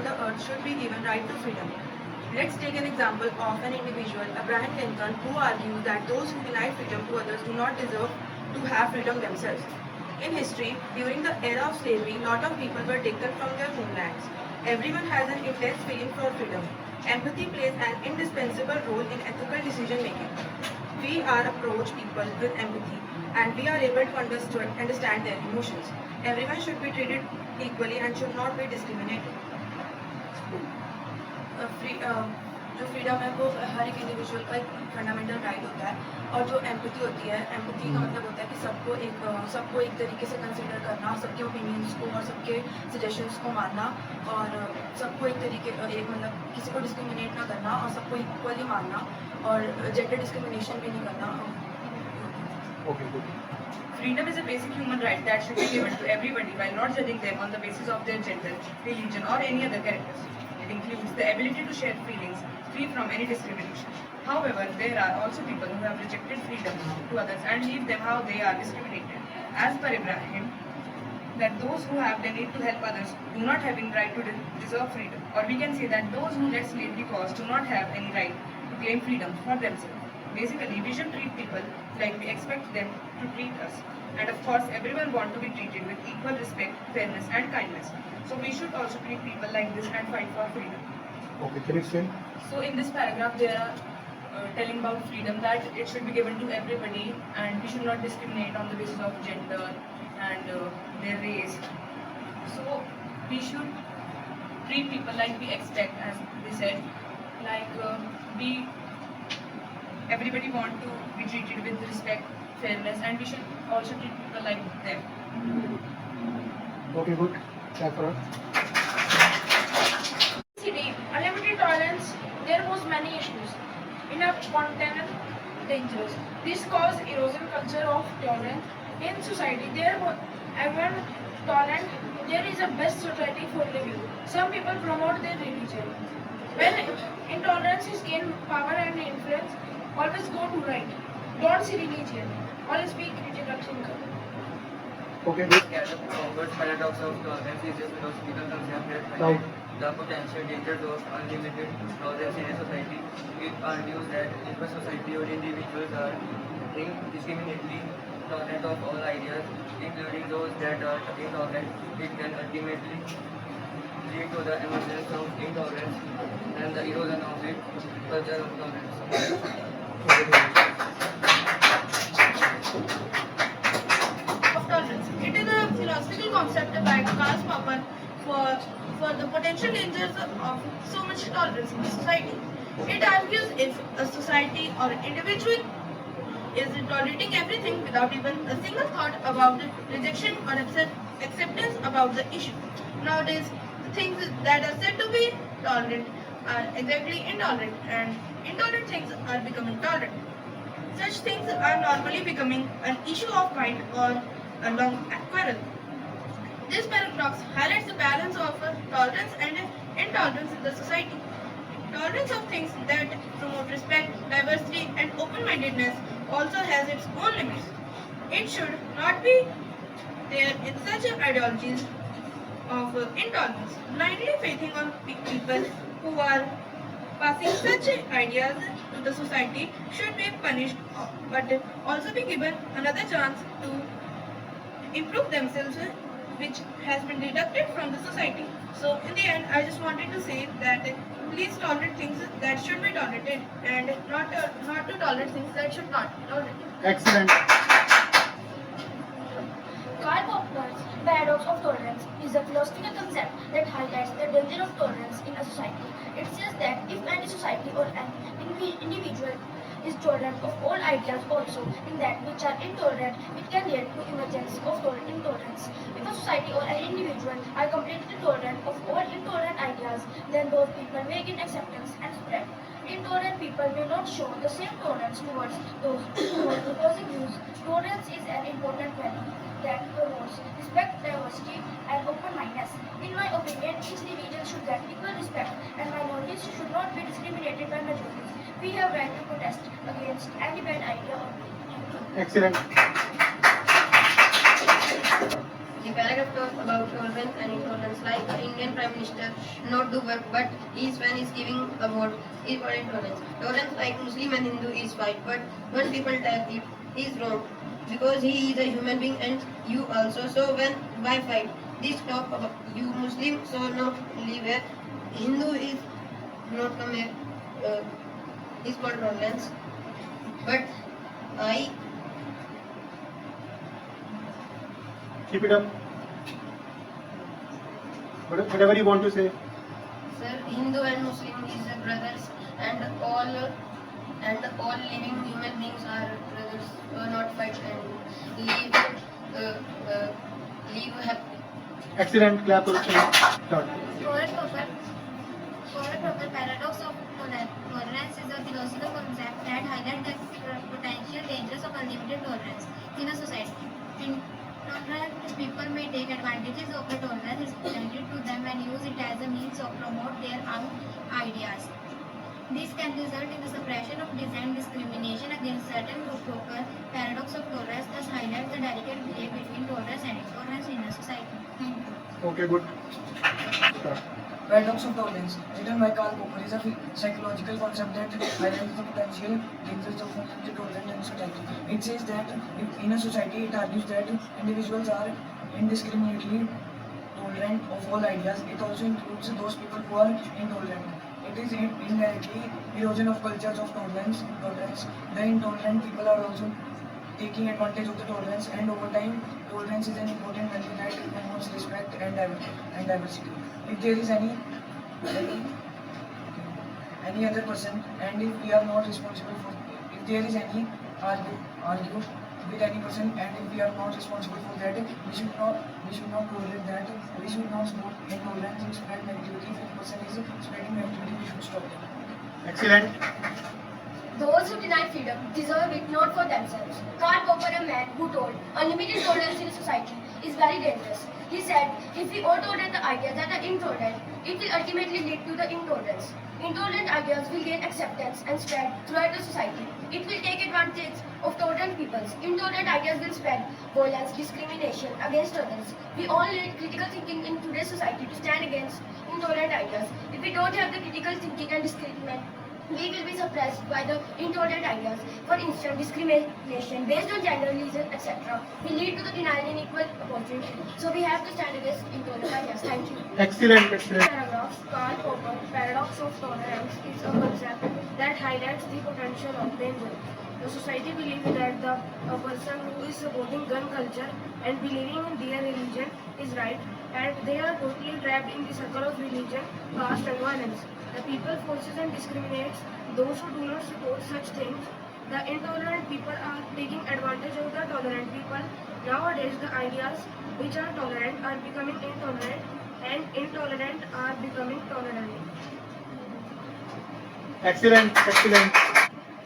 on the earth should be given right to freedom. Let's take an example of an individual, Abraham Lincoln, who argues that those who deny freedom to others do not deserve to have freedom themselves. In history, during the era of slavery, a lot of people were taken from their homelands. Everyone has an intense feeling for freedom. Empathy plays an indispensable role in ethical decision making. We are approach people with empathy and we are able to understand their emotions. Everyone should be treated equally and should not be discriminated. जो freedom है वो हर एक individual का एक fundamental right होता है और जो एम्पैथी होती है एम्पैथी का मतलब होता है कि सबको एक तरीके से कंसीडर करना, सबके ओपिनियंस को और सबके सजेशंस को मानना और सबको एक तरीके मतलब किसी को डिस्क्रिमिनेट ना करना और सबको इक्वली मानना और जेंडर डिस्क्रिमिनेशन भी नहीं करना. Freedom is a basic human right that should be given to everybody while not judging them on the basis of their gender, religion or any other characters. It includes the ability to share feelings free from any discrimination. However, there are also people who have rejected freedom to others and leave them how they are discriminated. As per Ibrahim, that those who have the need to help others do not have any right to deserve freedom. Or we can say that those who let slavery cause do not have any right to claim freedom for themselves. Basically, we should treat people like we expect them to treat us. And of course, everyone wants to be treated with equal respect, fairness and kindness. So we should also treat people like this and fight for freedom. Okay, can you explain? So in this paragraph, they are telling about freedom, that it should be given to everybody and we should not discriminate on the basis of gender and their race. So we should treat people like we expect, as they said, like everybody want to be treated with respect, fairness, and we should also treat people like them. Okay, good. Thanks for City, unlimited tolerance, there was many issues. Enough content dangers. This caused erosion culture of tolerance in society. There was everyone tolerant. There is a best society for living. Some people promote their religion. When intolerance is gain power and influence, always go to right. Don't see religion. Always be critical thinker. Okay, good. First paradox of tolerance is a philosophical concept that Now, highlights the potential dangers of unlimited tolerance in a society. It argues that if a society or individuals are indiscriminately tolerant of all ideas, including those that are intolerant, it can ultimately lead to the emergence of intolerance and the erosion of the culture of tolerance. Of tolerance. It is a philosophical concept by Karl Popper for the potential dangers of so much tolerance in the society. It argues if a society or individual is tolerating everything without even a single thought about rejection or acceptance about the issue. Nowadays, the things that are said to be tolerant are exactly intolerant, and intolerant things are becoming tolerant. Such things are normally becoming an issue of mind or a long quarrel. This paradox highlights the balance of tolerance and intolerance in the society. Tolerance of things that promote respect, diversity, and open-mindedness also has its own limits. It should not be there in such ideologies of intolerance. Blindly faithing on people who are passing such ideas to the society should be punished, but also be given another chance to improve themselves, which has been deducted from the society. So in the end, I just wanted to say that please tolerate things that should be tolerated and not to tolerate things that should not be tolerated. excellent. Karl Popper's paradox of tolerance is a philosophical concept that highlights the danger of tolerance in a society. It says that if any society or an individual is tolerant of all ideas also in that which are intolerant, it can lead to emergence of intolerance. If a society or an individual are completely tolerant of all intolerant ideas, then those people may gain acceptance and spread. Intolerant people may not show the same tolerance towards those opposing views. Tolerance is an important value that promotes respect, diversity, and open-mindedness. In my opinion, each individual should get equal respect, and minorities should not be discriminated by majorities. We have right to protest against any bad idea or belief. Excellent. ये paragraph of talk about tolerance and intolerance, like the Indian Prime Minister not do work, but when he's giving a vote, is for intolerance. Tolerance like Muslim and Hindu is fine, but when people tell it is wrong, because he is a human being and you also. So when why fight? This talk about you Muslim, so not live here. Hindu is not come here. Is for tolerance, but I Keep it up. Whatever you want to say. sir, Hindu and Muslim is brothers, and all living human beings are brothers. Not fight and live happy. Excellent. Clap for start. For a proper paradox of tolerance is a philosophical concept that highlights the potential dangers of unlimited tolerance in a society. Intolerant people may take advantages of the tolerance presented to them and use it as a means of promote their own ideas. This can result in the suppression of dissent, discrimination against certain group. Proper paradox of tolerance thus highlights the delicate relation between tolerance and intolerance in a society. Thank you. Okay, good. Start. Paradox of tolerance, written by Karl Popper, is a psychological concept that highlights the potential dangers of unlimited tolerance in society. It says that in a society, it argues that individuals are indiscriminately tolerant of all ideas. It also includes those people who are intolerant. It is indirectly erosion of cultures of tolerance. The intolerant people are also taking advantage of the tolerance, and over time, tolerance is an important value that promotes respect and diversity. If there is any other person, and if we are not responsible for, if there is any argue with any person, and if we are not responsible for that, we should not tolerate that. We should not support intolerance and spread negativity. If a person is spreading negativity, we should stop them. Excellent. Those who deny freedom deserve it not for themselves. Karl Popper, a man who told unlimited tolerance in a society is very dangerous. He said, if we all tolerate the ideas that are intolerant, it will ultimately lead to the intolerance. Intolerant ideas will gain acceptance and spread throughout the society. It will take advantage of tolerant peoples. Intolerant ideas will spread violence, discrimination against others. We all need critical thinking in today's society to stand against intolerant ideas. If we don't have the critical thinking and discrimination, we will be suppressed by the intolerant ideas. For instance, discrimination based on gender, religion, etc. will lead to the denial and equal opportunity. So we have to stand against intolerant ideas. Thank you. Excellent. Excellent. Paradox, Karl Popper, paradox of tolerance is a concept that highlights the potential of danger. The society believes that a person who is supporting gun culture and believing in their religion is right, and they are totally trapped in the circle of religion, caste and violence. The people forces and discriminates those who do not support such things. The intolerant people are taking advantage of the tolerant people. Nowadays, the ideas which are tolerant are becoming intolerant, and intolerant are becoming tolerant. Excellent. Excellent.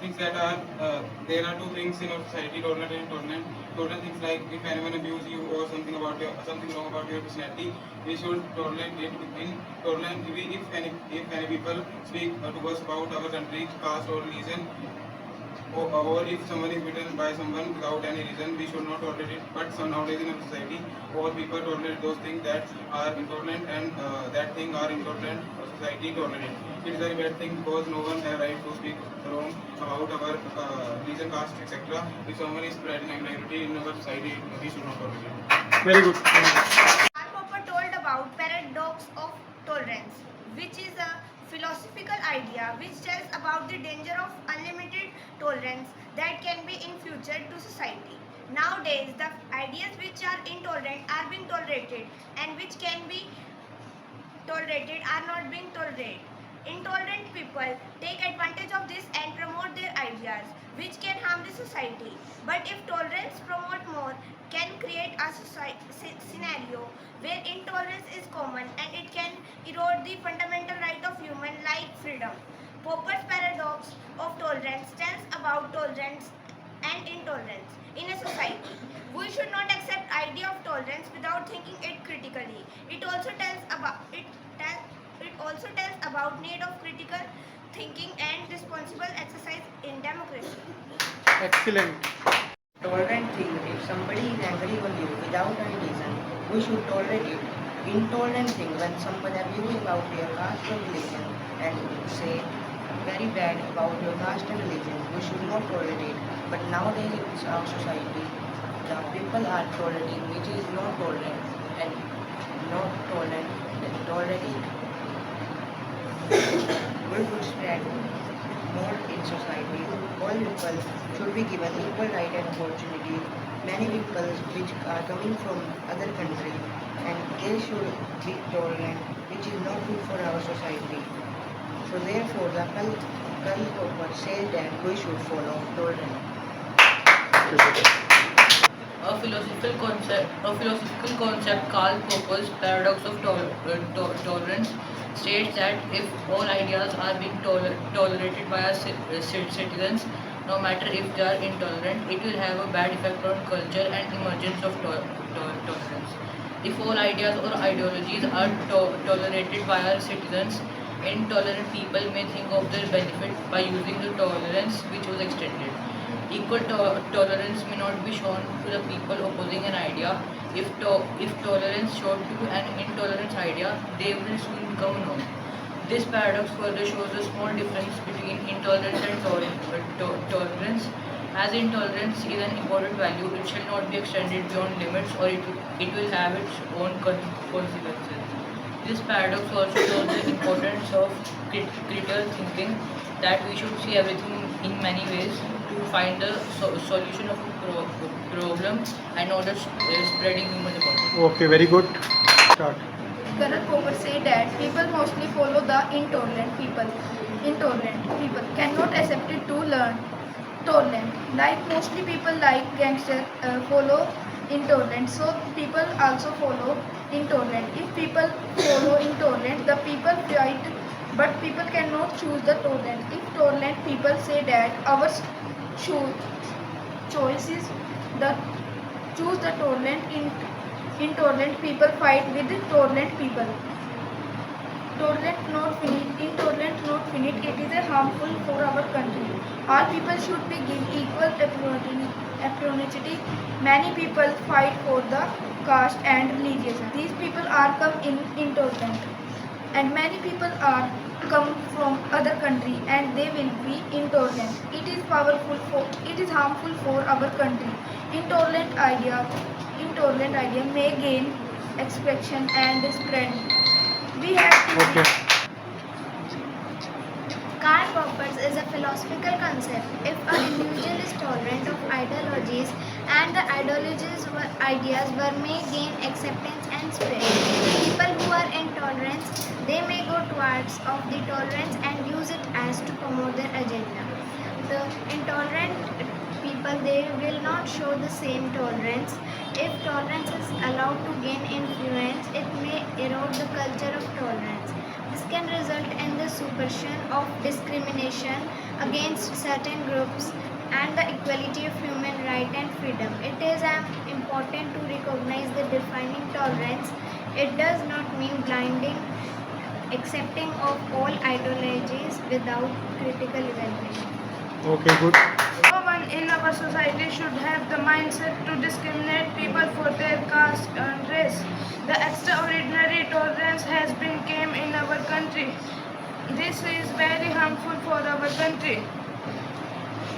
Things that are there are two things in our society: tolerant and intolerant. Tolerant things like if anyone abuse you or something wrong about your personality, we should tolerate it. Intolerant, if any people speak to us about our country, caste or religion, or if someone is beaten by someone without any reason, we should not tolerate it. But nowadays in our society, all people tolerate those things that are intolerant, and that thing are intolerant. Society tolerate it. It is a very bad thing because no one has right to speak wrong about our religion, caste, etc. If someone is spreading negativity in our society, we should not tolerate it. Very good. Karl Popper told about paradox of tolerance, which is a philosophical idea which tells about the danger of unlimited tolerance that can be in future to society. Nowadays, the ideas which are intolerant are being tolerated, and which can be tolerated are not being tolerated. Intolerant people take advantage of this and promote their ideas, which can harm the society. But if tolerance promote more, can create a scenario where intolerance is common, and it can erode the fundamental right of human like freedom. Popper's paradox of tolerance tells about tolerance and intolerance in a society. We should not accept idea of tolerance without thinking it critically. It also tells about need of critical thinking and responsible exercise in democracy. Excellent. Tolerant thing, if somebody is angry on you without any reason, we should tolerate it. Intolerant thing when someone abuses about their caste or religion and say very bad about your caste and religion, we should not tolerate it. But nowadays in our society, the people are tolerating which is not tolerant and not tolerant and tolerate it. We should spread more in society. All people should be given equal right and opportunity. Many people which are coming from other country and they should be tolerant, which is not good for our society. So therefore the Karl Popper says that we should follow tolerance. A philosophical concept Karl Popper's paradox of tolerance states that if all ideas are being tolerated by our citizens, no matter if they are intolerant, it will have a bad effect on culture and emergence of tolerance. If all ideas or ideologies are tolerated by our citizens, intolerant people may think of their benefit by using the tolerance which was extended. Equal tolerance may not be shown to the people opposing an idea. If tolerance shown to an intolerant idea, they will soon become known. This paradox further shows the small difference between intolerance and tolerance. As intolerance is an important value, it shall not be extended beyond limits or it will have its own consequences. This paradox also shows the importance of critical thinking, that we should see everything in many ways to find the solution of a problem and not just spreading human equality. Okay, very good. Start. Karl Popper said that people mostly follow the intolerant people. Intolerant people cannot accept it to learn tolerant. Like mostly people like gangster follow intolerant, so people also follow intolerant. If people follow intolerant, the people fight, but people cannot choose the tolerant. If tolerant people say that our choice is the choose the tolerant, intolerant people fight with the tolerant people. Tolerant not finite, intolerant not finite, it is a harmful for our country. All people should be given equal opportunity. Many people fight for the caste and religion. These people are come in intolerant. And many people are come from other country and they will be intolerant. It is harmful for our country. Intolerant idea may gain expression and spread. We have to Okay. Karl Popper's is a philosophical concept. If an individual is tolerant of ideologies and the ideas may gain acceptance and spread. People who are intolerant, they may go towards of the tolerance and use it as to promote their agenda. The intolerant people, they will not show the same tolerance. If tolerance is allowed to gain influence, it may erode the culture of tolerance. This can result in the suppression of discrimination against certain groups and the equality of human right and freedom. It is important to recognize the defining tolerance. It does not mean blinding accepting of all ideologies without critical evaluation. Okay, good. No one in our society should have the mindset to discriminate people for their caste and race. The extraordinary tolerance has been came in our country. This is very harmful for our country.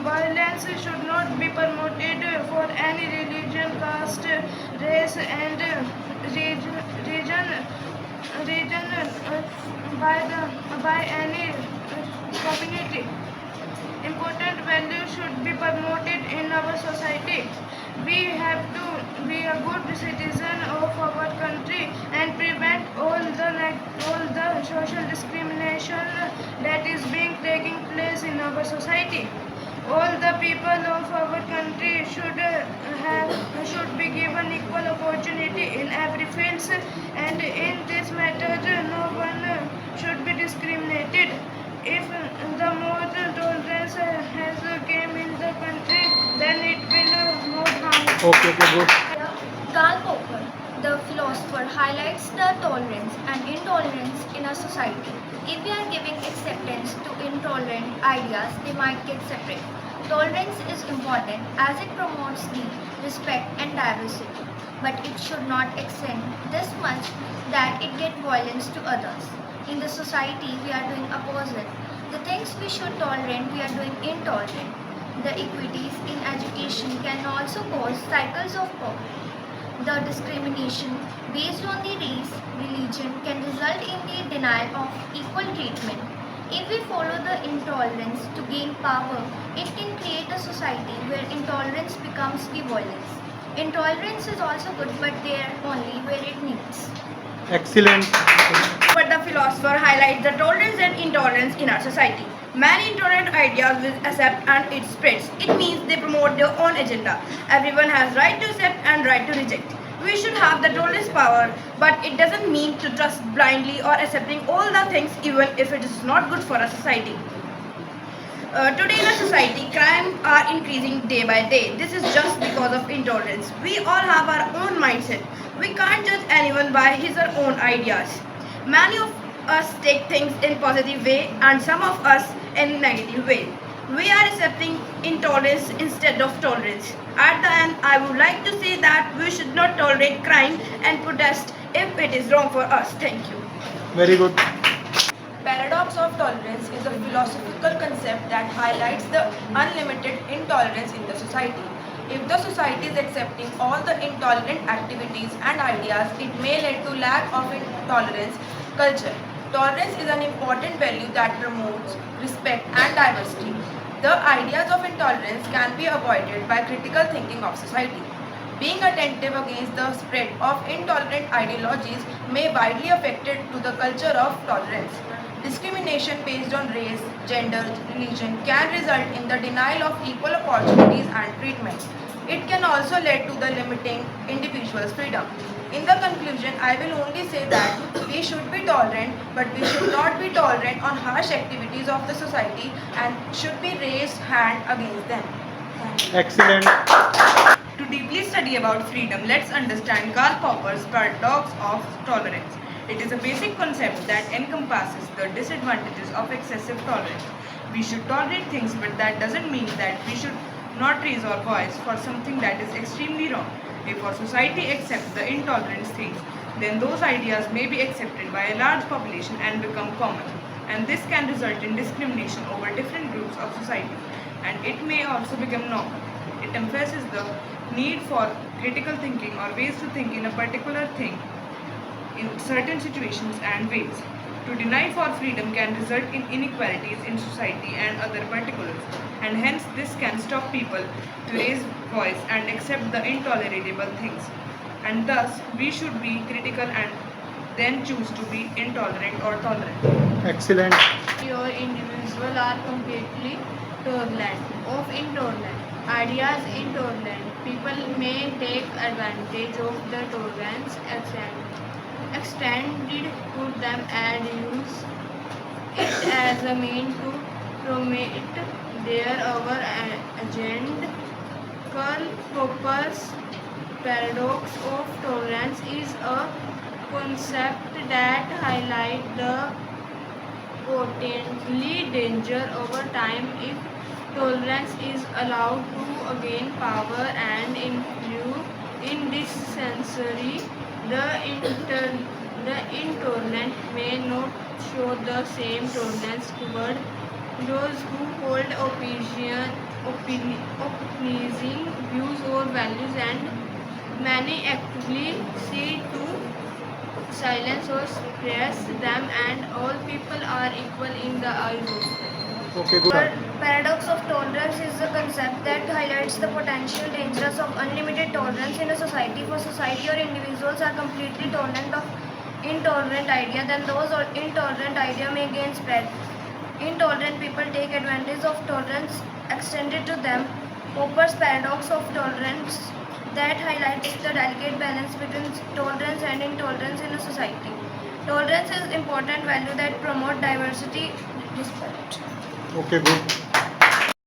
Violence should not be promoted for any religion, caste, race and region by any community. Important values should be promoted in our society. We have to be a good citizen of our country and prevent all the social discrimination that is being taking place in our society. All the people of our country should be given equal opportunity in every field, and in this matter no one should be discriminated. If the more tolerance has came in the country, then it will more harm. Okay, good. Karl Popper, the philosopher, highlights the tolerance and intolerance in a society. If we are giving acceptance to intolerant ideas, they might get separate. Tolerance is important as it promotes the respect and diversity. but it should not extend this much that it get violence to others. In the society, we are doing opposite. The things we should tolerate, we are doing intolerant. The equities in education can also cause cycles of poverty. The discrimination based on the race, religion can result in the denial of equal treatment. If we follow the intolerance to gain power, it can create a society where intolerance becomes the violence. Intolerance is also good, but there only where it needs. Excellent. But the philosopher highlights the tolerance and intolerance in our society. Many intolerant ideas will accept and it spreads. It means they promote their own agenda. Everyone has right to accept and right to reject. We should have the tolerance power, but it doesn't mean to trust blindly or accepting all the things even if it is not good for a society. Today in our society, crime are increasing day by day. This is just because of intolerance. We all have our own mindset. We can't judge anyone by his or own ideas. Many of us take things in positive way and some of us in negative way. We are accepting intolerance instead of tolerance. At the end, I would like to say that we should not tolerate crime and protest if it is wrong for us. Thank you. Very good. Paradox of tolerance is a philosophical concept that highlights the unlimited intolerance in the society. If the society is accepting all the intolerant activities and ideas, it may lead to lack of intolerance culture. Tolerance is an important value that promotes respect and diversity. The ideas of intolerance can be avoided by critical thinking of society. Being attentive against the spread of intolerant ideologies may widely affect to the culture of tolerance. Discrimination based on race, gender, religion can result in the denial of equal opportunities and treatment. It can also lead to the limiting individuals' freedom. In the conclusion, I will only say that we should be tolerant, but we should not be tolerant on harsh activities of the society and should be raised hand against them. Excellent. To deeply study about freedom, let's understand Karl Popper's paradox of tolerance. It is a basic concept that encompasses the disadvantages of excessive tolerance. We should tolerate things, but that doesn't mean that we should not raise our voice for something that is extremely wrong. If our society accepts the intolerant things, then those ideas may be accepted by a large population and become common. And this can result in discrimination over different groups of society. And it may also become normal. It emphasizes the need for critical thinking or ways to think in a particular thing in certain situations and ways. To deny for freedom can result in inequalities in society and other particulars, and hence this can stop people to raise voice and accept the intolerable things. And thus, we should be critical and then choose to be intolerant or tolerant. Excellent. Your individual are completely tolerant of intolerant. Ideas intolerant. People may take advantage of the tolerance extended to them and use it as a means to promote their our agenda. Karl Popper's paradox of tolerance is a concept that highlights the potentially danger over time if tolerance is allowed to gain power and influence in this sensory. The intolerant may not show the same tolerance toward those who hold opposing views or values, and many actively seek to silence or suppress them, and all people are equal in the eyes of them. Okay, good. Paradox of tolerance is a concept that highlights the potential dangers of unlimited tolerance in a society. For society or individuals are completely tolerant of intolerant idea, then those intolerant idea may gain spread. Intolerant people take advantage of tolerance extended to them. Popper's paradox of tolerance that highlights the delicate balance between tolerance and intolerance in a society. Tolerance is important value that promote diversity, respect. Okay, good.